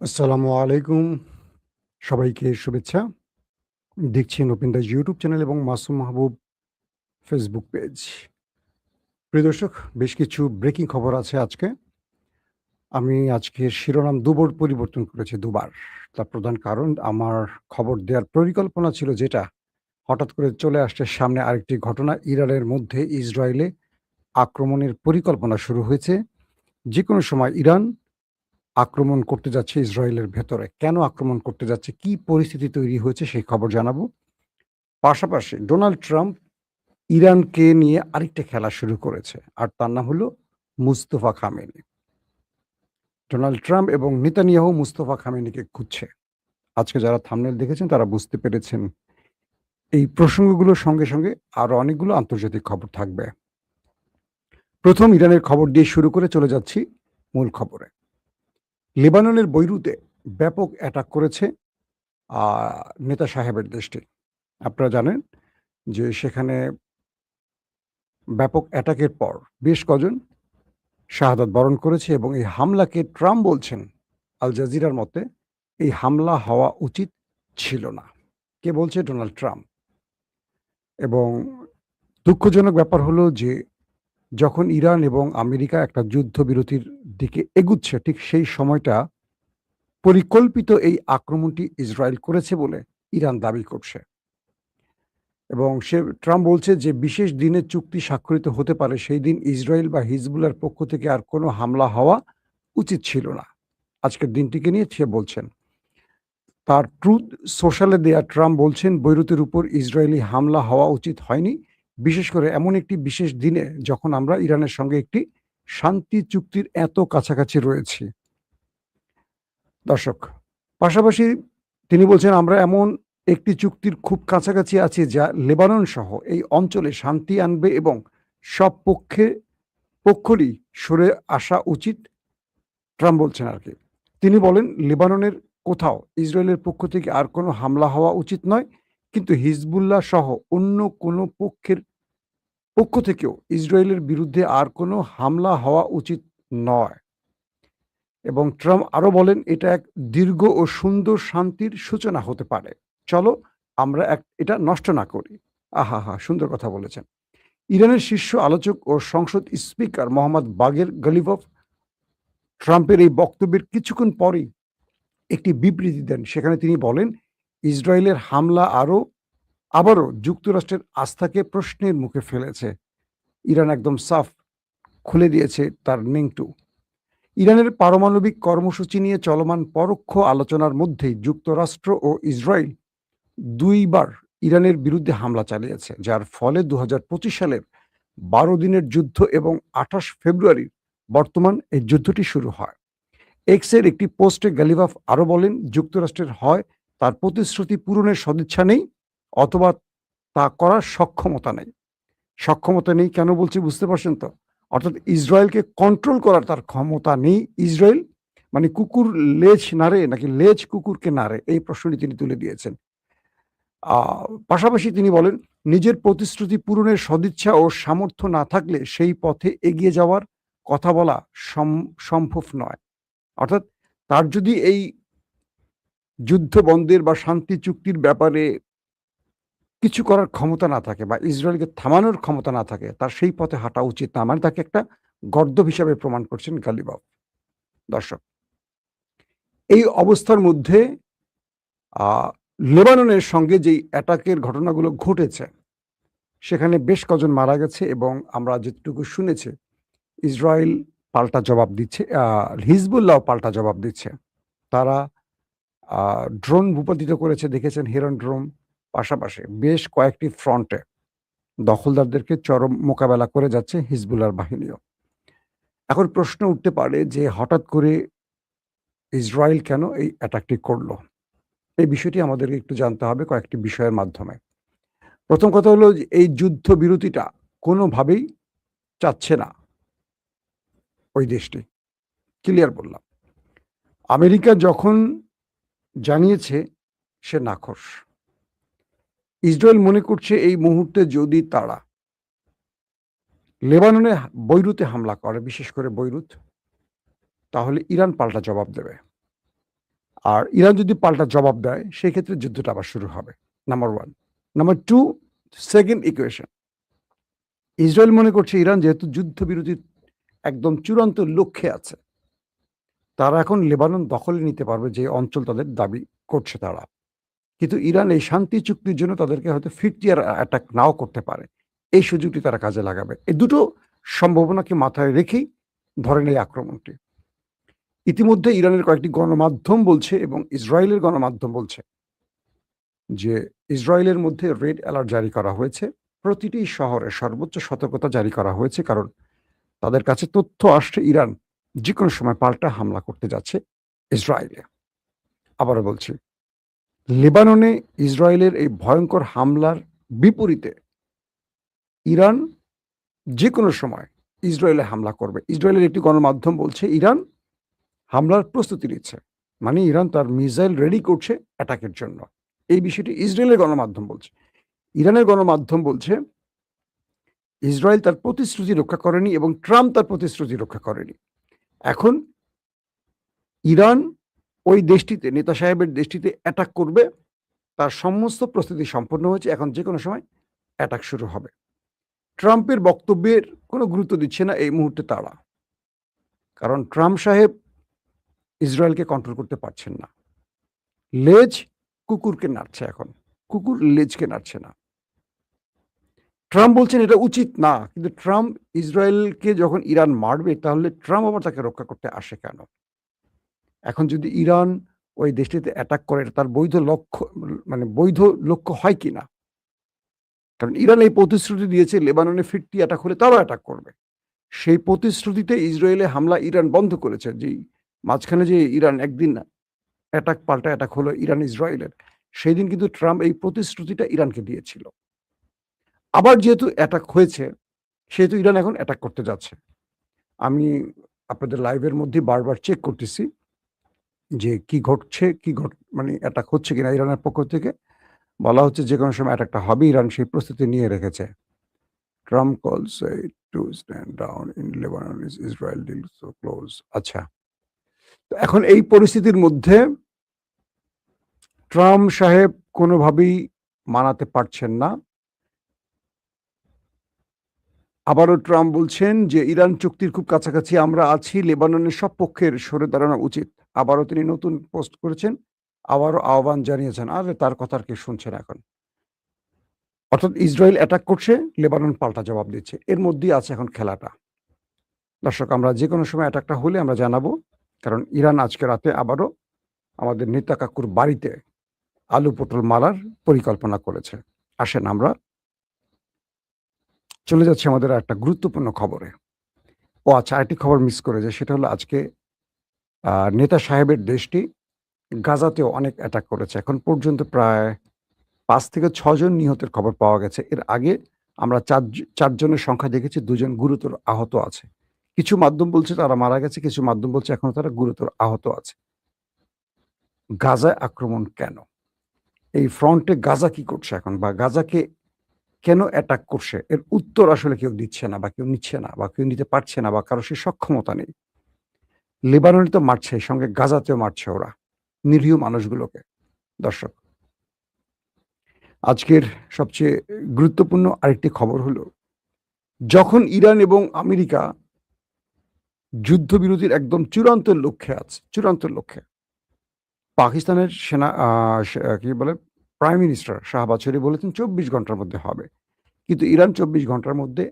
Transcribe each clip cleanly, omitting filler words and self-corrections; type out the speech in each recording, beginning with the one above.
আসসালামু আলাইকুম। সবাইকে শুভেচ্ছা। দেখছেন ওপেন দ্য ইউটিউব চ্যানেল এবং মাসুম মাহবুব ফেসবুক পেজ। প্রিয় দর্শক, বেশ কিছু ব্রেকিং খবর আছে আজকে। আমি আজকের শিরোনাম দুবার পরিবর্তন করেছি, দুবার। তার প্রধান কারণ, আমার খবর দেওয়ার পরিকল্পনা ছিল যেটা, হঠাৎ করে চলে আসছে সামনে আরেকটি ঘটনা। ইরানের মধ্যে ইসরায়েলে আক্রমণের পরিকল্পনা শুরু হয়েছে। যেকোনো সময় ইরান আক্রমণ করতে যাচ্ছে ইসরায়েলের ভেতরে। কেন আক্রমণ করতে যাচ্ছে, কি পরিস্থিতি তৈরি হয়েছে সেই খবর জানাবো। পাশাপাশি ডোনাল্ড ট্রাম্প ইরানকে নিয়ে আরেকটা খেলা শুরু করেছে। আর তার নাম হলো মুস্তফা খামেনি। ডোনাল্ড ট্রাম্প এবং নেতানিয়াহু মুস্তফা খামেনিকে খুঁজছে। আজকে যারা থাম্বনেল দেখেছেন তারা বুঝতে পেরেছেন। এই প্রসঙ্গগুলোর সঙ্গে, সঙ্গে আরো অনেকগুলো আন্তর্জাতিক খবর থাকবে। প্রথম ইরানের খবর দিয়ে শুরু করে চলে যাচ্ছি মূল খবরে। লেবাননের বৈরুতে ব্যাপক অ্যাটাক করেছে আ নেতা সাহেবের দেশটি। আপনারা জানেন যে সেখানে ব্যাপক অ্যাটাকের পর বেশ কজন শাহাদাত বরণ করেছে এবং এই হামলাকে ট্রাম্প বলছেন আল জাজিরার মতে এই হামলা হওয়া উচিত ছিল না। কে বলছে? Donald Trump. এবং দুঃখজনক ব্যাপার হলো যে যখন ইরান এবং আমেরিকা একটা যুদ্ধবিরতির দিকে এগুচ্ছে, ঠিক সেই সময়টা পরিকল্পিত এই আক্রমণটি ইসরায়েল করেছে বলে ইরান দাবি করছে। এবং ট্রাম্প বলছে যে বিশেষ দিনে চুক্তি স্বাক্ষরিত হতে পারে, সেই দিন ইসরায়েল বা হিজবুল্লাহর পক্ষ থেকে আর কোনো হামলা হওয়া উচিত ছিল না। আজকের দিনটিকে নিয়ে সে বলছেন। তার ট্রুথ সোশ্যালে দেয়া ট্রাম্প বলছেন, বৈরুতের উপর ইসরায়েলি হামলা হওয়া উচিত হয়নি। বিশেষ করে এমন একটি বিশেষ দিনে যখন আমরা ইরানের সঙ্গে একটি শান্তি চুক্তির এত কাছাকাছি রয়েছি। দর্শক, পাশাপাশি তিনি বলছেন, আমরা এমন একটি চুক্তির খুব কাছাকাছি আছি যা লেবানন সহ এই অঞ্চলে শান্তি আনবে এবং সব পক্ষরই সরে আসা উচিত। ট্রাম্প বলছেন আরকি। তিনি বলেন, লেবাননের কোথাও ইসরায়েলের পক্ষ থেকে আর কোনো হামলা হওয়া উচিত নয়। কিন্তু হিজবুল্লাহ সহ অন্য কোনো পক্ষ থেকেও ইসরায়েলের বিরুদ্ধে আর কোনো হামলা হওয়া উচিত নয়। এবং ট্রাম্প আরো বলেন, এটা এক দীর্ঘ ও সুন্দর শান্তির সূচনা হতে পারে। চলো আমরা এটা নষ্ট না করি। আহাহা! সুন্দর কথা বলেছেন। ইরানের শীর্ষ আলোচক ও সংসদ স্পিকার মোহাম্মদ বাগের গালিভভ ট্রাম্পের এই বক্তব্যের কিছুক্ষণ পরেই একটি বিবৃতি দেন। সেখানে তিনি বলেন, ইসরায়েলের হামলা আবারও যুক্তরাষ্ট্রের আস্থাকে প্রশ্নের মুখে ফেলেছে। ইরান একদম সাফ খুলে দিয়েছে তার নিংটু। ইরানের পারমাণবিক কর্মসূচি নিয়ে চলমান পরোক্ষ আলোচনার মধ্যেই যুক্তরাষ্ট্র ও ইসরায়েল দুইবার ইরানের বিরুদ্ধে হামলা চালিয়েছে, যার ফলে ২০২৫ সালের ১২ দিনের যুদ্ধ এবং ২৮ ফেব্রুয়ারির বর্তমান এই যুদ্ধটি শুরু হয়। এক্সের একটি পোস্টে গালিভাফ আরো বলেন, যুক্তরাষ্ট্রের হয় তার প্রতিশ্রুতি পূরণের সদিচ্ছা নেই, অথবা তা করার সক্ষমতা নেই। সক্ষমতা নেই কেন বলছি বুঝতে পারছেন তো? অর্থাৎ ইসরায়েলকে কন্ট্রোল করার তার ক্ষমতা নেই। ইসরায়েল মানে কুকুর লেজ নাড়ে নাকি লেজ কুকুরকে নাড়ে, এই প্রশ্নটি তিনি তুলে দিয়েছেন। পাশাপাশি তিনি বলেন, নিজের প্রতিশ্রুতি পূরণের সদিচ্ছা ও সামর্থ্য না থাকলে সেই পথে এগিয়ে যাওয়ার কথা বলা সম্ভব নয়। অর্থাৎ তার যদি এই যুদ্ধ বন্ধের বা শান্তি চুক্তির ব্যাপারে কিছু করার ক্ষমতা না থাকে বা ইসরায়েলকে থামানোর ক্ষমতা না থাকে, তার সেই পথে হাঁটা উচিত না। মানে তাকে একটা গর্দভ হিসাবে প্রমাণ করছেন গালিবাফ। দর্শক, এই অবস্থার মধ্যে আ লেবাননের সঙ্গে যেই অ্যাটাকের ঘটনাগুলো ঘটেছে, সেখানে বেশ কজন মারা গেছে এবং আমরা যেটুকু শুনেছি, ইসরায়েল পাল্টা জবাব দিচ্ছে, হিজবুল্লাহও পাল্টা জবাব দিচ্ছে। তারা আ ড্রোন ভূপাতিত করেছে, দেখেছেন হেরন ড্রোন। পাশাপাশি বেশ কয়েকটি ফ্রন্টে দখলদারদেরকে চরম মোকাবেলা করে যাচ্ছে হিজবুল্লাহর বাহিনীও। এখন প্রশ্ন উঠতে পারে যে হঠাৎ করে ইসরায়েল কেন এই অ্যাটাকটি করল? এই বিষয়টি আমাদেরকে একটু জানতে হবে কয়েকটি বিষয়ের মাধ্যমে। প্রথম কথা হলো যে এই যুদ্ধবিরতিটা কোনোভাবেই চাচ্ছে না ওই দেশটি। ক্লিয়ার বললাম। আমেরিকা যখন জানিয়েছে সে নাখোশ। ইসরায়েল মনে করছে এই মুহূর্তে যদি তারা লেবাননে বৈরুতে হামলা করে, বিশেষ করে বৈরুত, তাহলে ইরান পাল্টা জবাব দেবে। আর ইরান যদি পাল্টা জবাব দেয় সেই ক্ষেত্রে যুদ্ধটা আবার শুরু হবে। Number 1। Number 2, second equation. Israel মনে করছে ইরান যেহেতু যুদ্ধবিরতির একদম চূড়ান্ত লক্ষ্যে আছে, তারা এখন লেবানন দখলে নিতে পারবে যে অঞ্চল তাদের দাবি করছে তারা। কিন্তু ইরান এই শান্তি চুক্তির জন্য তাদেরকে হয়তো ফিরতিয়ার অ্যাটাক নাও করতে পারে। এই সুযোগটি তারা কাজে লাগাবে। এই দুটো সম্ভাবনাকে মাথায় রেখেই ধরেন এই আক্রমণটি। ইতিমধ্যে ইরানের কয়েকটি গণমাধ্যম বলছে এবং ইসরায়েলের গণমাধ্যম বলছে যে ইসরায়েলের মধ্যে রেড অ্যালার্ট জারি করা হয়েছে। প্রতিটি শহরে সর্বোচ্চ সতর্কতা জারি করা হয়েছে, কারণ তাদের কাছে তথ্য আসছে ইরান যেকোনো সময় পাল্টা হামলা করতে যাচ্ছে ইসরায়েলে। আবারও বলছি, লেবাননে ইসরায়েলের এই ভয়ঙ্কর হামলার বিপরীতে ইরান যেকোনো সময় ইসরায়েলে হামলা করবে। ইসরায়েলের একটি গণমাধ্যম বলছে ইরান হামলার প্রস্তুতি নিচ্ছে, মানে ইরান তার মিসাইল রেডি করছে অ্যাটাকের জন্য। এই বিষয়টি ইসরায়েলের গণমাধ্যম বলছে। ইরানের গণমাধ্যম বলছে ইসরায়েল তার প্রতিশ্রুতি রক্ষা করেনি এবং ট্রাম্প তার প্রতিশ্রুতি রক্ষা করেনি। এখন ইরান ওই দেশটিতে, নেতা সাহেবের দেশটিতে অ্যাটাক করবে, তার সমস্ত প্রস্তুতি সম্পন্ন হয়েছে, এখন যে কোনো সময় অ্যাটাক শুরু হবে। ট্রাম্পের বক্তব্যের কোনো গুরুত্ব দিচ্ছে না এই মুহূর্তে তারা, কারণ ট্রাম্প সাহেব ইসরায়েলকে কন্ট্রোল করতে পারছেন না। লেজ কুকুরকে নাড়ছে, এখন কুকুর লেজকে নাড়ছে না। ট্রাম্প বলছেন এটা উচিত না, কিন্তু ট্রাম্প ইসরায়েলকে যখন ইরান মারবে তাহলে ট্রাম্প আবার তাকে রক্ষা করতে আসে কেন? এখন যদি ইরান ওই দেশটিতে অ্যাটাক করে, তার বৈধ লক্ষ্য, মানে বৈধ লক্ষ্য হয় কিনা? কারণ ইরান এই প্রতিশ্রুতি দিয়েছে লেবাননে ফিরতি অ্যাটাক হলে তারাও অ্যাটাক করবে। সেই প্রতিশ্রুতিতে ইসরায়েলে হামলা ইরান বন্ধ করেছে। যেই মাঝখানে যে ইরান একদিন অ্যাটাক পাল্টা অ্যাটাক হলো ইরান ইসরায়েলের, সেই দিন কিন্তু ট্রাম্প এই প্রতিশ্রুতিটা ইরানকে দিয়েছিল। আবার যেহেতু অ্যাটাক হয়েছে, সেহেতু ইরান এখন অ্যাটাক করতে যাচ্ছে। আমি আপনাদের লাইভের মধ্যে বারবার চেক করতেছি যে কি ঘটছে, মানে অ্যাটাক হচ্ছে কিনা। ইরানের পক্ষ থেকে বলা হচ্ছে যে কোনো সময় অ্যাটাকটা হবে, ইরান সেই প্রস্তুতি নিয়ে রেখেছে। Trump calls to stand down in Lebanon is Israel deal so close. আচ্ছা, তো এখন এই পরিস্থিতির মধ্যে ট্রাম্প সাহেব কোনোভাবেই মানাতে পারছেন না। আবারও ট্রাম্প বলছেন যে ইরান চুক্তির খুব কাছাকাছি আমরা আছি, লেবাননের সব পক্ষের সরে দাঁড়ানো উচিত। আবারও তিনি নতুন পোস্ট করেছেন, আবারও আহ্বান জানিয়েছেন। আর তার কথা আর কে শুনছেন এখন? অর্থাৎ ইসরায়েল অ্যাটাক করছে, লেবানন পাল্টা জবাব দিচ্ছে। এর মধ্যেই আছে এখন খেলাটা। দর্শক, আমরা যে কোনো সময় অ্যাটাকটা হলে আমরা জানাবো, কারণ ইরান আজকে রাতে আবারও আমাদের নেতা কাকুর বাড়িতে আলু পটল মারার পরিকল্পনা করেছে। আসেন আমরা চলে যাচ্ছি আমাদের একটা গুরুত্বপূর্ণ খবরে। ও আচ্ছা, আরেকটি খবর মিস করে যায়, সেটা হলো আজকে নেতা সাহেবের দেশটি গাজাতেও অনেক অ্যাটাক করেছে। এখন পর্যন্ত প্রায় ৫ থেকে ৬ জন নিহতের খবর পাওয়া গেছে। এর আগে আমরা ৪ জনের সংখ্যা দেখেছি, ২ জন গুরুতর আহত আছে। কিছু মাধ্যম বলছে তারা মারা গেছে, কিছু মাধ্যম বলছে এখনো তারা গুরুতর আহত আছে। গাজায় আক্রমণ কেন? এই ফ্রন্টে গাজা কি করছে এখন, বা গাজাকে কেন অ্যাটাক করছে? এর উত্তর আসলে কেউ দিচ্ছে না, বা কেউ নিচ্ছে না, বা কেউ নিতে পারছে না, বা কারো সেই সক্ষমতা নেই। লেবাননে তো মারছে, সঙ্গে গাজাতেও মারছে ওরা নিরীহ মানুষগুলোকে। দর্শক, আজকের সবচেয়ে গুরুত্বপূর্ণ আরেকটি খবর হলো, যখন ইরান এবং আমেরিকা যুদ্ধবিরতির একদম চূড়ান্ত লক্ষ্যে, পাকিস্তানের সেনা কি বলে প্রাইম মিনিস্টার শাহবাজ শরীফ বলেছেন ২৪ ঘন্টার মধ্যে হবে। কিন্তু ইরান ২৪ ঘন্টার মধ্যে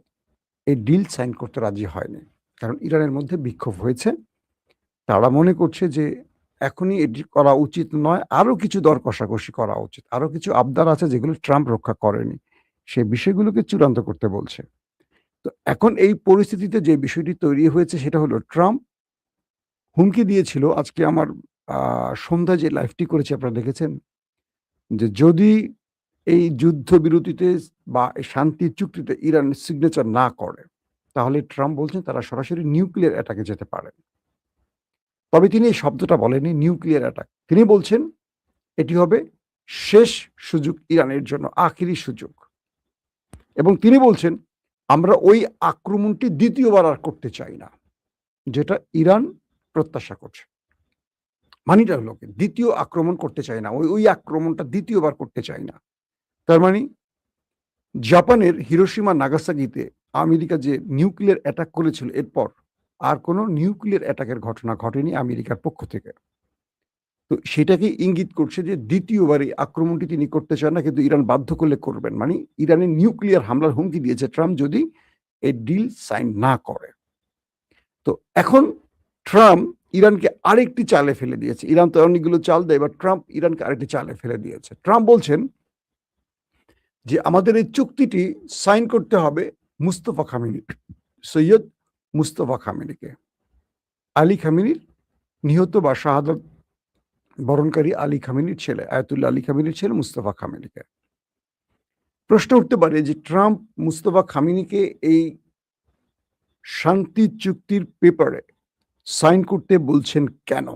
এই ডিল সাইন করতে রাজি হয়নি, কারণ ইরানের মধ্যে বিক্ষোভ হয়েছে। তারা মনে করছে যে এখনই এটি করা উচিত নয়, আরো কিছু দর কষাকষি করা উচিত। আরো কিছু আবদার আছে যেগুলো ট্রাম্প রক্ষা করেনি, সেই বিষয়গুলোকে চূড়ান্ত করতে বলছে। তো এখন এই পরিস্থিতিতে যে বিষয়টি তৈরি হয়েছে সেটা হলো, ট্রাম্প হুমকি দিয়েছিল, আজকে আমার সন্ধ্যায় যে লাইভটি করেছি আপনারা দেখেছেন, যে যদি এই যুদ্ধবিরতিতে বা এই শান্তি চুক্তিতে ইরান সিগনেচার না করে, তাহলে ট্রাম্প বলছেন তারা সরাসরি নিউক্লিয়ার অ্যাটাকে যেতে পারে। তবে তিনি এই শব্দটা বলেননি নিউক্লিয়ার অ্যাটাক। তিনি বলছেন এটি হবে শেষ সুযোগ ইরানের জন্য, আখেরি সুযোগ। এবং তিনি বলছেন আমরা ওই আক্রমণটি দ্বিতীয়বার আর করতে চাই না, যেটা ইরান প্রত্যাশা করছে। মানিটা হলো কি, দ্বিতীয় আক্রমণ করতে চায় না, ওই আক্রমণটা দ্বিতীয়বার করতে চায় না। তার মানে জাপানের হিরোশিমা নাগাসাকিতে আমেরিকা যে নিউক্লিয়ার অ্যাটাক করেছিল, এরপর আর কোনো নিউক্লিয়ার অ্যাটাকের ঘটনা ঘটেনি আমেরিকার পক্ষ থেকে। তো সেটাকে ইঙ্গিত করছে যে দ্বিতীয়বার এই আক্রমণটি তিনি করতে চান না, কিন্তু ইরান বাধ্য করলে করবেন। মানে ইরানের নিউক্লিয়ার হামলার হুমকি দিয়েছে ট্রাম্প যদি এই ডিল সাইন না করে। তো এখন ট্রাম্প ইরানকে আরেকটি চালে ফেলে দিয়েছে। ইরান তো অনেকগুলো চাল দেয়, এবার ট্রাম্প ইরানকে আরেকটি চালে ফেলে দিয়েছে। ট্রাম্প বলছেন যে আমাদের এই চুক্তিটি সাইন করতে হবে মুস্তফা খামেনি, সৈয়দ মুস্তফা খামেনিকে, আলী খামেনির নিহত বা শাহাদাত বরণকারী আলী খামেনির ছেলে, আয়াতুল্লাহ আলী খামেনির ছেলে মুস্তফা খামেনিকে। প্রশ্ন উঠতে পারে যে ট্রাম্প মুস্তফা খামেনিকে এই শান্তি চুক্তির পেপারে সাইন করতে বলছেন কেন?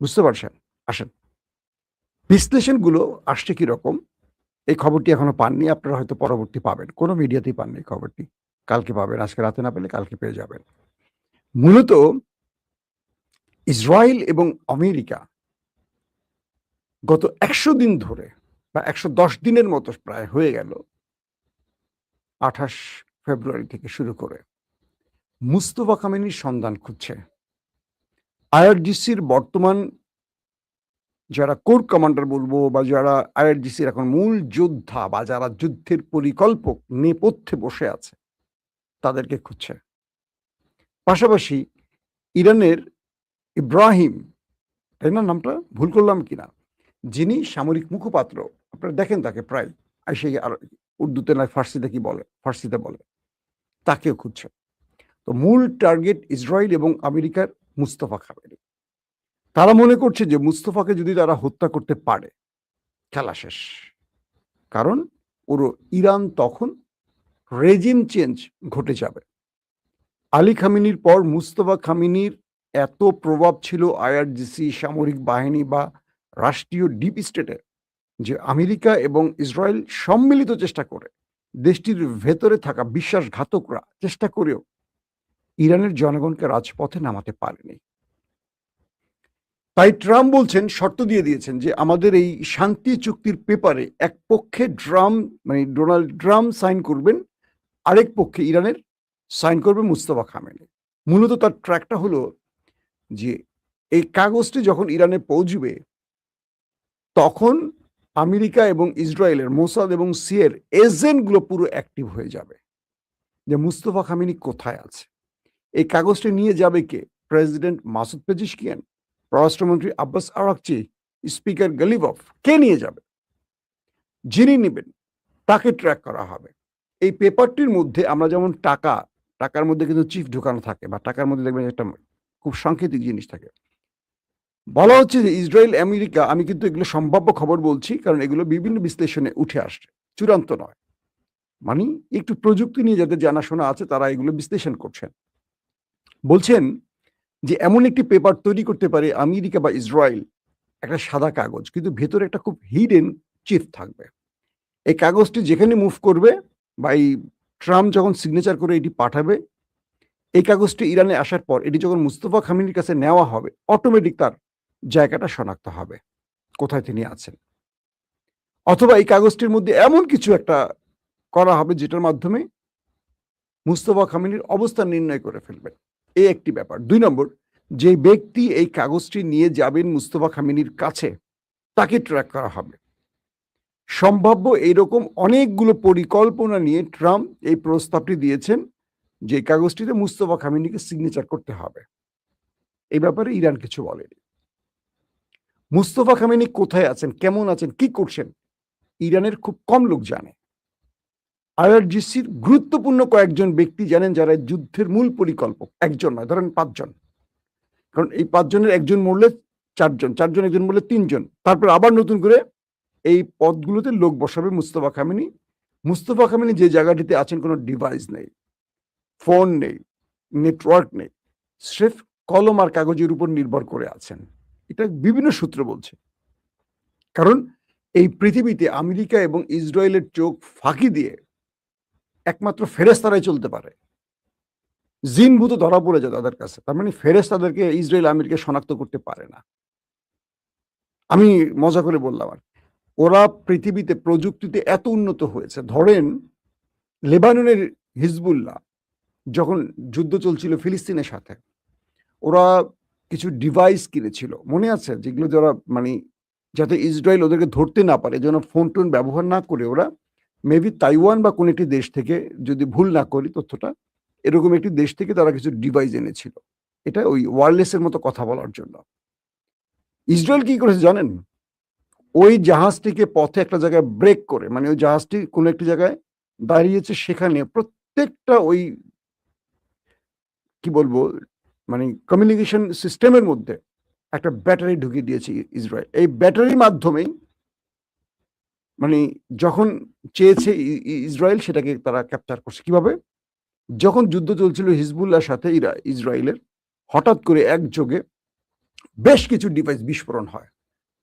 বুঝতে পারছেন? আসেন, বিশ্লেষণগুলো আসছে কিরকম, এই খবরটি এখনো পাননি, আপনারা হয়তো পরবর্তী পাবেন, কোনো মিডিয়াতেই পাননি এই খবরটি, কালকে পাবেন, আজকে রাতে না পেলে কালকে পেয়ে যাবেন। মূলত ইসরায়েল এবং আমেরিকা গত ১০০ দিন ধরে বা ১১০ দিনের মতো প্রায় হয়ে গেল, ২৮ ফেব্রুয়ারি থেকে শুরু করে মুস্তফা খামেনির সন্ধান খুঁজছে। আইআরজিসির বর্তমান যারা কোর কমান্ডার বলবো, বা যারা আইআরজিসির এখন মূল যোদ্ধা, বা যারা যুদ্ধের পরিকল্পক নেপথ্যে বসে আছে, তাদেরকে খুঁজছে। পাশাপাশি ইরানের ইব্রাহিম, তাই না নামটা ভুল করলাম কিনা, যিনি সামরিক মুখপাত্র, আপনারা দেখেন তাকে প্রায়, সে আর উর্দুতে না ফার্সিতে কি বলে, ফার্সিতে বলে, তাকেও খুঁজছে। তো মূল টার্গেট ইসরায়েল এবং আমেরিকার মুস্তফা খামেনি। তারা মনে করছে যে মুস্তফাকে যদি তারা হত্যা করতে পারে, খেলা শেষ। কারণ পুরো ইরান তখন রেজিম চেঞ্জ ঘটে যাবে। আলী খামেনির পর মুস্তফা খামেনির এত প্রভাব ছিল আইআরজিসি, সামরিক বাহিনী বা রাষ্ট্রীয় ডিপ স্টেটে, যে আমেরিকা এবং ইসরায়েল সম্মিলিত চেষ্টা করে দেশটির ভেতরে থাকা বিশ্বাসঘাতকরা চেষ্টা করেও ইরানের জনগণকে রাজপথে নামাতে পারেনি। তাই ট্রাম্প বলছেন, শর্ত দিয়ে দিয়েছেন যে আমাদের এই শান্তি চুক্তির পেপারে এক পক্ষে ডোনাল্ড ট্রাম্প সাইন করবেন, আরেক পক্ষে ইরানের সাইন করবে মুস্তফা খামেনি। মূলত তার ট্র্যাকটা হলো যে এই কাগজটি যখন ইরানে পৌঁছবে, তখন আমেরিকা এবং ইসরায়েলের মোসাদ এবং সিয়ের এজেন্টগুলো পুরো অ্যাক্টিভ হয়ে যাবে যে মুস্তফা খামেনি কোথায় আছে। এই কাগজটি নিয়ে যাবে কে? প্রেসিডেন্ট মাসুদ পেজিশকিয়ান, পররাষ্ট্রমন্ত্রী আব্বাস আরাকচি, স্পিকার গালিভফ, কে নিয়ে যাবে? যিনি নেবেন তাকে ট্র্যাক করা হবে। এই পেপারটির মধ্যে আমরা যেমন টাকার মধ্যে কিন্তু চিফ ঢোকানো থাকে, বা টাকার মধ্যে দেখবেন একটা খুব সাংকেতিক জিনিস থাকে। বলা হচ্ছে যে ইসরায়েল আমেরিকা, আমি কিন্তু এগুলো সম্ভাব্য খবর বলছি কারণ এগুলো বিভিন্ন বিশ্লেষণে উঠে আসছে, চূড়ান্ত নয়। মানে একটু প্রযুক্তি নিয়ে যাদের জানাশোনা আছে তারা এগুলো বিশ্লেষণ করছেন। বলছেন যে এমন একটি পেপার তৈরি করতে পারে আমেরিকা বা ইসরায়েল, একটা সাদা কাগজ, কিন্তু ভেতরে একটা খুব হিডেন চিপ থাকবে। এই কাগজটি যেখানে মুভ করবে, বা এই ট্রাম্প যখন সিগনেচার করে এটি পাঠাবে, এই কাগজটি ইরানে আসার পর এটি যখন মুস্তফা খামেনির কাছে নেওয়া হবে, অটোমেটিক তার জায়গাটা শনাক্ত হবে কোথায় তিনি আছেন। অথবা এই কাগজটির মধ্যে এমন কিছু একটা করা হবে যেটার মাধ্যমে মুস্তফা খামেনির অবস্থান নির্ণয় করে ফেলবেন। এই একটি ব্যাপার। ২ নম্বর, যে ব্যক্তি এই কাগজটি নিয়ে যাবেন মুস্তফা খামেনির কাছে, তাকে ট্র্যাক করা হবে। সম্ভাব্য এইরকম অনেকগুলো পরিকল্পনা নিয়ে ট্রাম্প এই প্রস্তাবটি দিয়েছেন যে কাগজটিতে মুস্তফা খামেনিকে সিগনেচার করতে হবে। এই ব্যাপারে ইরান কিছু বলেনি। মুস্তফা খামেনি কোথায় আছেন, কেমন আছেন, কি করছেন, ইরানের খুব কম লোক জানে। আইআরজিসির গুরুত্বপূর্ণ কয়েকজন ব্যক্তি জানেন, যারা যুদ্ধের মূল পরিকল্পক, একজন নয়, ধরেন ৫ জন। কারণ এই ৫ জনের একজন মরলে ৪ জন, ৪ জন একজন মরলে ৩ জন, তারপর আবার নতুন করে এই পদগুলোতে লোক বসাবে মুস্তফা খামেনি। মুস্তফা খামেনি যে জায়গাটিতে আছেন কোনো ডিভাইস নেই, ফোন নেই, নেটওয়ার্ক নেই, স্রেফ কলম আর কাগজের উপর নির্ভর করে আছেন। এটা বিভিন্ন সূত্র বলছে। কারণ এই পৃথিবীতে আমেরিকা এবং ইসরায়েলের চোখ ফাঁকি দিয়ে একমাত্র ফেরেশতারাই চলতে পারে। জিনভূত ধরা পড়ে যায় তাদের কাছে। তার মানে ফেরেশতাদেরকে ইসরায়েল আমেরিকা শনাক্ত করতে পারে না। আমি মজা করে বললাম আর। ওরা পৃথিবীতে প্রযুক্তিতে এত উন্নত হয়েছে। ধরেন লেবাননের হিজবুল্লাহ যখন যুদ্ধ চলছিল ফিলিস্তিনের সাথে, ওরা কিছু ডিভাইস কিনেছিল। মনে আছে? যেগুলো যারা মানে যাতে ইসরায়েল ওদেরকে ধরতে না পারে, এজন্য ফোন-টোন ব্যবহার না করে ওরা মেবি তাইওয়ান বা কোনো একটি দেশ থেকে, যদি ভুল না করি তথ্যটা, এরকম একটি দেশ থেকে তারা কিছু ডিভাইস এনেছিল। এটা ওই ওয়্যারলেস এর মতো কথা বলার জন্য। ইসরায়েল কি করেছে জানেন? ওই জাহাজটিকে পথে একটা জায়গায় ব্রেক করে, মানে ওই জাহাজটি কোনো একটি জায়গায় দাঁড়িয়েছে, সেখানে প্রত্যেকটা ওই কি বলবো, মানে কমিউনিকেশন সিস্টেমের মধ্যে একটা ব্যাটারি ঢুকিয়ে দিয়েছে ইসরায়েল। এই ব্যাটারির মাধ্যমেই মানে যখন চেয়েছে ইসরায়েল সেটাকে তারা ক্যাপচার করছে। কিভাবে? যখন যুদ্ধ চলছিল হিজবুল্লাহর সাথে ইসরায়েলের, হঠাৎ করে একযোগে বেশ কিছু ডিভাইস বিস্ফোরণ হয়।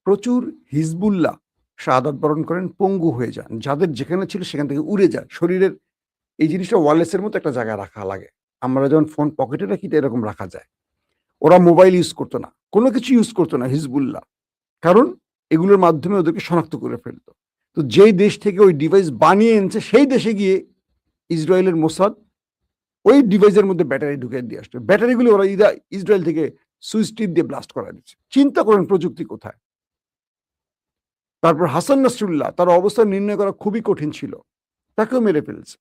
প্রচুর হিজবুল্লাহ শাহাদাত বরণ করেন, পঙ্গু হয়ে যান। যাদের যেখানে ছিল সেখান থেকে উড়ে যায়। শরীরের এই জিনিসটা ওয়্যারলেসের মতো একটা জায়গায় রাখা লাগে। আমরা যখন ফোন পকেটে রাখি তো এরকম রাখা যায়। ওরা মোবাইল ইউজ করতো না। কোনো কিছু ইউজ করতো না হিজবুল্লাহ। কারণ এগুলোর মাধ্যমে ওদেরকে শনাক্ত করে ফেলতো। তো যেই দেশ থেকে ওই ডিভাইস বানিয়ে এনেছে সেই দেশে গিয়ে ইসরায়েলের মোসাদ ওই ডিভাইসের মধ্যে ব্যাটারি ঢুকিয়ে দিয়ে আসতো। ব্যাটারিগুলো ওরা ইসরায়েল থেকে সুইচ টিপ দিয়ে ব্লাস্ট করা দিচ্ছে। চিন্তা করেন প্রযুক্তি কোথায়। তারপর হাসান নাসরুল্লাহ, তার অবস্থান নির্ণয় করা খুবই কঠিন ছিল। তাকেও মেরে ফেলছে।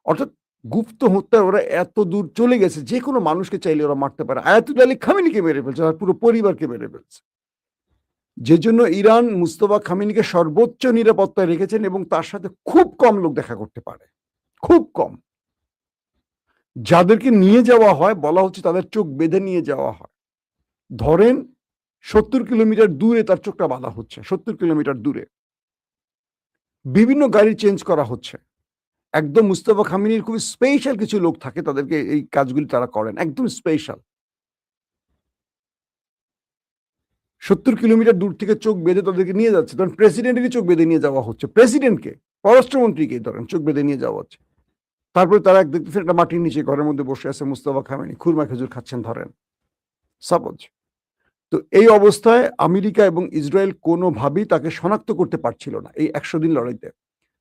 অর্থাৎ গুপ্ত হত্যায় ওরা এত দূর চলে গেছে, যে কোনো মানুষকে চাইলে ওরা মারতে পারে। আয়াতুল্লাহ আলী খামেনিকে মেরে ফেলছে, তার পুরো পরিবারকে মেরে ফেলছে। যে জন্য ইরান মুস্তফা খামেনিকে সর্বোচ্চ নিরাপত্তায় রেখেছেন এবং তার সাথে খুব কম লোক দেখা করতে পারে, খুব কম। যাদেরকে নিয়ে যাওয়া হয় বলা হচ্ছে তাদের চোখ বেঁধে নিয়ে যাওয়া হয়। ধরেন 70 কিলোমিটার দূরে তার চোখটা বাঁধা হচ্ছে, 70 কিলোমিটার দূরে। বিভিন্ন গাড়ি চেঞ্জ করা হচ্ছে। একদম মুস্তফা খামেনির খুবই স্পেশাল কিছু লোক থাকে, তাদেরকে এই কাজগুলি তারা করেন, একদম স্পেশাল। 70 কিলোমিটার দূর থেকে চোখ বেঁধে তাদেরকে নিয়ে যাচ্ছে। ধরেন প্রেসিডেন্টেরই চোখ বেঁধে নিয়ে যাওয়া হচ্ছে, প্রেসিডেন্টকে, পররাষ্ট্রমন্ত্রীকে ধরেন চোখ বেঁধে নিয়ে যাওয়া হচ্ছে। তারপরে তারা দেখতেছেন একটা মাটির নিচে ঘরের মধ্যে বসে আছে মুস্তফা খামেনি, খুরমা খেজুর খাচ্ছেন ধরেন, সাপোজ। তো এই অবস্থায় আমেরিকা এবং ইসরায়েল কোনোভাবেই তাকে শনাক্ত করতে পারছিল না। এই 100 দিন লড়াইতে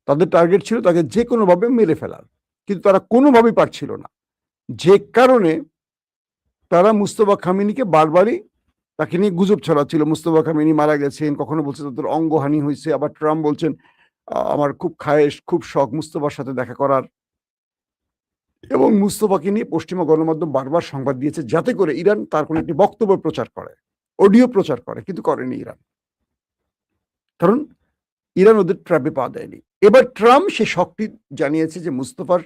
তাদের টার্গেট ছিল তাকে যে কোনোভাবে মেরে ফেলার, কিন্তু তারা কোনোভাবেই পারছিল না। যে কারণে তারা মুস্তফা খামেনিকে বারবারই তাকে নিয়ে গুজব ছড়াচ্ছিল। মুস্তফা খামেনি মারা গেছেন, কখনো বলছে তাদের অঙ্গহানি হয়েছে, আবার ট্রাম্প বলছেন আমার খুব খায়েশ, খুব শখ মুস্তফার সাথে দেখা করার। এবং মুস্তফাকে নিয়ে পশ্চিমা গণমাধ্যম বারবার সংবাদ দিয়েছে যাতে করে ইরান তার কোনো একটি বক্তব্য প্রচার করে, অডিও প্রচার করে, কিন্তু করেনি ইরান। কারণ ইরান ওদের ট্র্যাপে পা দেয়নি। এবার ট্রাম্প সে শখটি জানিয়েছে যে মুস্তফার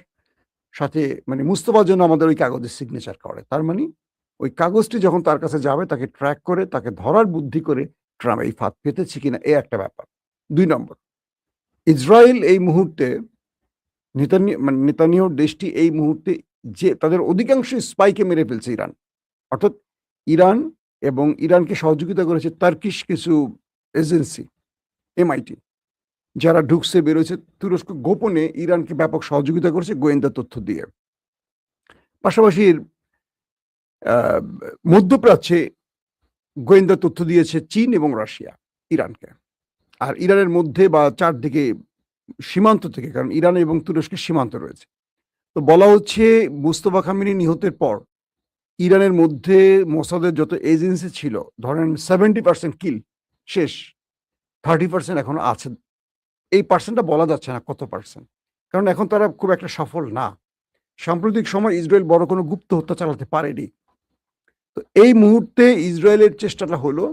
সাথে, মানে মুস্তফার জন্য আমাদের ওই কাগজের সিগনেচার করে। তার মানে ওই কাগজটি যখন তার কাছে যাবে তাকে ট্র্যাক করে, তাকে ধরার বুদ্ধি করে ট্রাম্প এই ফাঁদ পেতেছে কিনা, এই একটা ব্যাপার। 2 নম্বর, ইসরায়েল এই মুহূর্তে নেতানিয়াহুর দেশটি এই মুহূর্তে যে তাদের অধিকাংশ স্পাইকে মেরে ফেলছে ইরান। অর্থাৎ ইরান এবং ইরানকে সহযোগিতা করেছে টার্কিশ কিছু এজেন্সি, MIT, যারা ঢুকছে বেরোচ্ছে। তুরস্ক গোপনে ইরানকে ব্যাপক সহযোগিতা করেছে গোয়েন্দা তথ্য দিয়ে। পাশাপাশি মধ্যপ্রাচ্যে গোয়েন্দা তথ্য দিয়েছে চীন এবং রাশিয়া ইরানকে। আর ইরানের মধ্যে বা চারদিকে সীমান্ত থেকে, কারণ ইরান এবং তুরস্কের সীমান্ত রয়েছে, তো বলা হচ্ছে মুস্তফা খামেনি নিহতের পর ইরানের মধ্যে মোসাদের যত এজেন্সি ছিল, ধরেন 70% কিল শেষ, 30% এখনো আছে। এই পার্সেন্টটা বলা যাচ্ছে না কত পার্সেন্ট, কারণ এখন তারা খুব একটা সফল না। সাম্প্রতিক সময় ইসরায়েল বড় কোনো গুপ্ত হত্যা চালাতে পারেনি। তো এই মুহূর্তে ইসরায়েলের চেষ্টাটা হলো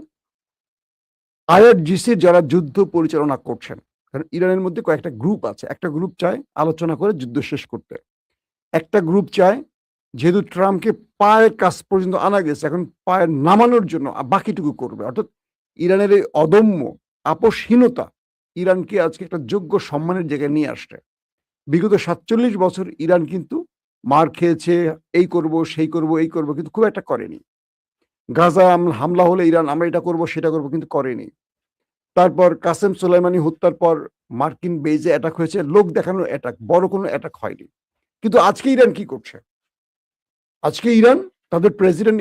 IRGCর যারা যুদ্ধ পরিচালনা করছেন, কারণ ইরানের মধ্যে কয়েকটা গ্রুপ আছে। একটা গ্রুপ চায় আলোচনা করে যুদ্ধ শেষ করতে, একটা গ্রুপ চায় যেহেতু ট্রাম্পকে পায়ের কাছ পর্যন্ত আনা গেছে, এখন পায়ের নামানোর জন্য বাকিটুকু করবে। অর্থাৎ ইরানের এই অদম্য আপোষহীনতা ইরানকে আজকে একটা যোগ্য সম্মানের জায়গায় নিয়ে আসছে। বিগত 47 বছর ইরান কিন্তু মার খেয়েছে, এই করব সেই করব এই করব, কিন্তু খুব একটা করেনি। গাজা হামলা হলে ইরান আমরা এটা করব সেটা করব, কিন্তু করেনি। তারপর কাসেম সোলাইমানি হত্যার পর মার্কিন বেজে অ্যাটাক হয়েছে, লোক দেখানোর অ্যাটাক, বড় কোনো অ্যাটাক হয়নি। কিন্তু আজকে ইরান কি করছে? আজকে ইরান তাদের প্রেসিডেন্ট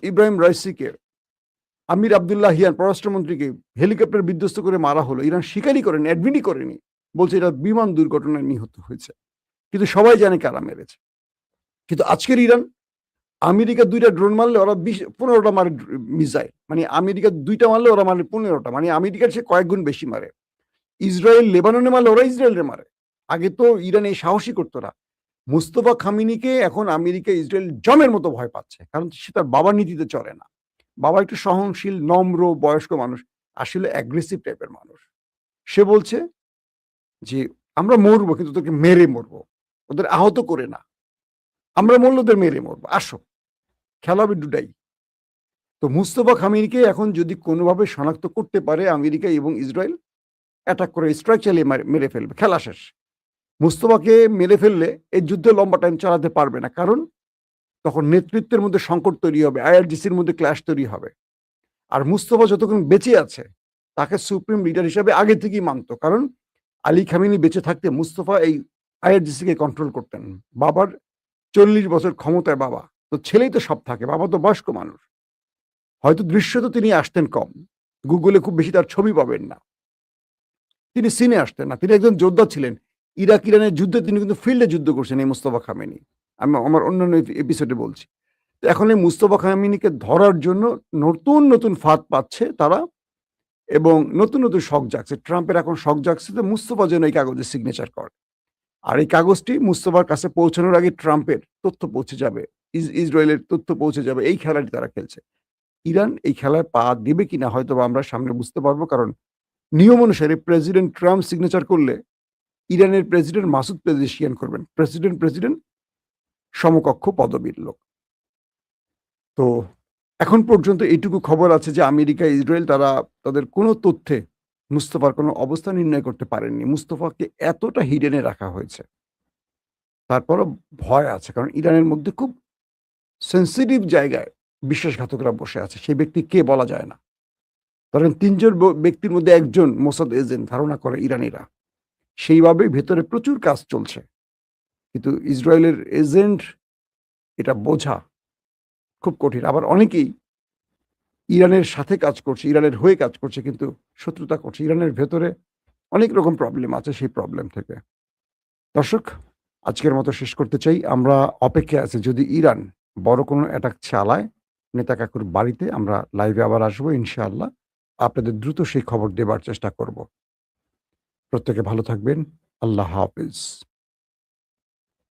ইব্রাহিম রাইসিকে, আমির আবদুল্লাহিয়ান পররাষ্ট্রমন্ত্রীকে হেলিকপ্টার বিধ্বস্ত করে মারা হলো। ইরান স্বীকারই করেনি, অ্যাডমিটই করেনি, বলছে এটা বিমান দুর্ঘটনায় নিহত হয়েছে। কিন্তু সবাই জানে কারা মেরেছে। কিন্তু আজকের ইরান আমেরিকা 2টা ড্রোন মারলে ওরা 15টা মারে মিসাইল, মানে আমেরিকা 2টা মারলে ওরা মারে 15টা, মানে আমেরিকার সে কয়েক গুণ বেশি মারে। ইসরায়েল লেবাননে মারলে ওরা ইসরায়েলের মারে। আগে তো ইরান এই সাহসই করতো না। মুস্তফা খামিনিকে এখন আমেরিকা ইসরায়েল জমের মতো ভয় পাচ্ছে, কারণ সে তার বাবার নীতিতে চলে না। বাবা একটু সহনশীল, নম্র, বয়স্ক মানুষ, আসলে অ্যাগ্রেসিভ টাইপের মানুষ। সে বলছে যে আমরা মরবো, কিন্তু তোকে মেরে মরবো, ওদের আহত করে না। আমরা মরলে ওদের মেরে মরবো, আসো খেলা হবে দুটাই। তো মুস্তফা খামিনিকে এখন যদি কোনোভাবে শনাক্ত করতে পারে আমেরিকা এবং ইসরায়েল, অ্যাটাক করে স্ট্রাইক চালিয়ে মেরে ফেলবে, খেলা শেষ। মুস্তফাকে মেরে ফেললে এই যুদ্ধ লম্বা টাইম চালাতে পারবে না, কারণ তখন নেতৃত্বের মধ্যে সংকট তৈরি হবে, আইআরজিসির মধ্যে ক্ল্যাশ তৈরি হবে। আর মুস্তফা যতক্ষণ বেঁচে আছে তাকে সুপ্রিম লিডার হিসাবে আগে থেকেই মানত, কারণ আলী খামিনি বেঁচে থাকতে মুস্তফা এই আইআরজিসিকে কন্ট্রোল করতেন। বাবার 40 বছর ক্ষমতায়, বাবা তো ছেলেই তো সব থাকে, বাবা তো বয়স্ক মানুষ। হয়তো দৃশ্য তো তিনি আসতেন কম, গুগলে খুব বেশি তার ছবি পাবেন না, তিনি সিনে আসতেন না। তিনি একজন যোদ্ধা ছিলেন, ইরাক ইরানের যুদ্ধে তিনি কিন্তু ফিল্ডে যুদ্ধ করছেন এই মুস্তফা খামেনি। আমি আমার অন্যান্য এপিসোডে বলছি। তো এখন এই মুস্তফা খামেনিকে ধরার জন্য নতুন নতুন ফাঁদ পাচ্ছে তারা, এবং নতুন নতুন শখ জাগছে। ট্রাম্পের এখন শখ জাগছে যে মুস্তফা যেন এই কাগজে সিগনেচার করে, আর এই কাগজটি মুস্তফার কাছে পৌঁছানোর আগে ট্রাম্পের তথ্য পৌঁছে যাবে, ইসরায়েলের তথ্য পৌঁছে যাবে। এই খেলাটি তারা খেলছে। ইরান এই খেলায় পা দিবে কিনা হয়তো আমরা সামনে বুঝতে পারবো, কারণ নিয়ম অনুসারে প্রেসিডেন্ট ট্রাম্প সিগনেচার করলে ইরানের প্রেসিডেন্ট মাসুদ পেজেশিয়ান করবেন, প্রেসিডেন্ট সমকক্ষ পদবীর লোক। তো এখন পর্যন্ত এইটুকু খবর আছে যে আমেরিকা ইসরায়েল তারা তাদের কোনো তথ্যে মুস্তফার কোনো অবস্থা নির্ণয় করতে পারেননি। মুস্তফাকে এতটা হিডেনে রাখা হয়েছে, তারপরও ভয় আছে, কারণ ইরানের মধ্যে খুব সেন্সিটিভ জায়গায় বিশ্বাসঘাতকরা বসে আছে। সেই ব্যক্তি কে বলা যায় না। ধরেন 3 জন ব্যক্তির মধ্যে একজন মোসাদ এজেন্ট ধারণা করে ইরানিরা, সেইভাবে ভেতরে প্রচুর কাজ চলছে। কিন্তু ইসরায়েলের এজেন্ট এটা বোঝা খুব কঠিন। আবার অনেকেই ইরানের সাথে কাজ করছে, ইরানের হয়ে কাজ করছে, কিন্তু শত্রুতা করছে। ইরানের ভেতরে অনেক রকম প্রবলেম আছে, সেই প্রবলেম থেকে। দর্শক, আজকের মতো শেষ করতে চাই। আমরা অপেক্ষায় আছি, যদি ইরান বড় কোনো অ্যাটাক চালায় নেতা কাকুর বাড়িতে, আমরা লাইভে আবার আসবো ইনশাআল্লাহ। আপনাদের দ্রুত সেই খবর দেবার চেষ্টা করব। প্রত্যেকে ভালো থাকবেন। আল্লাহ হাফেজ।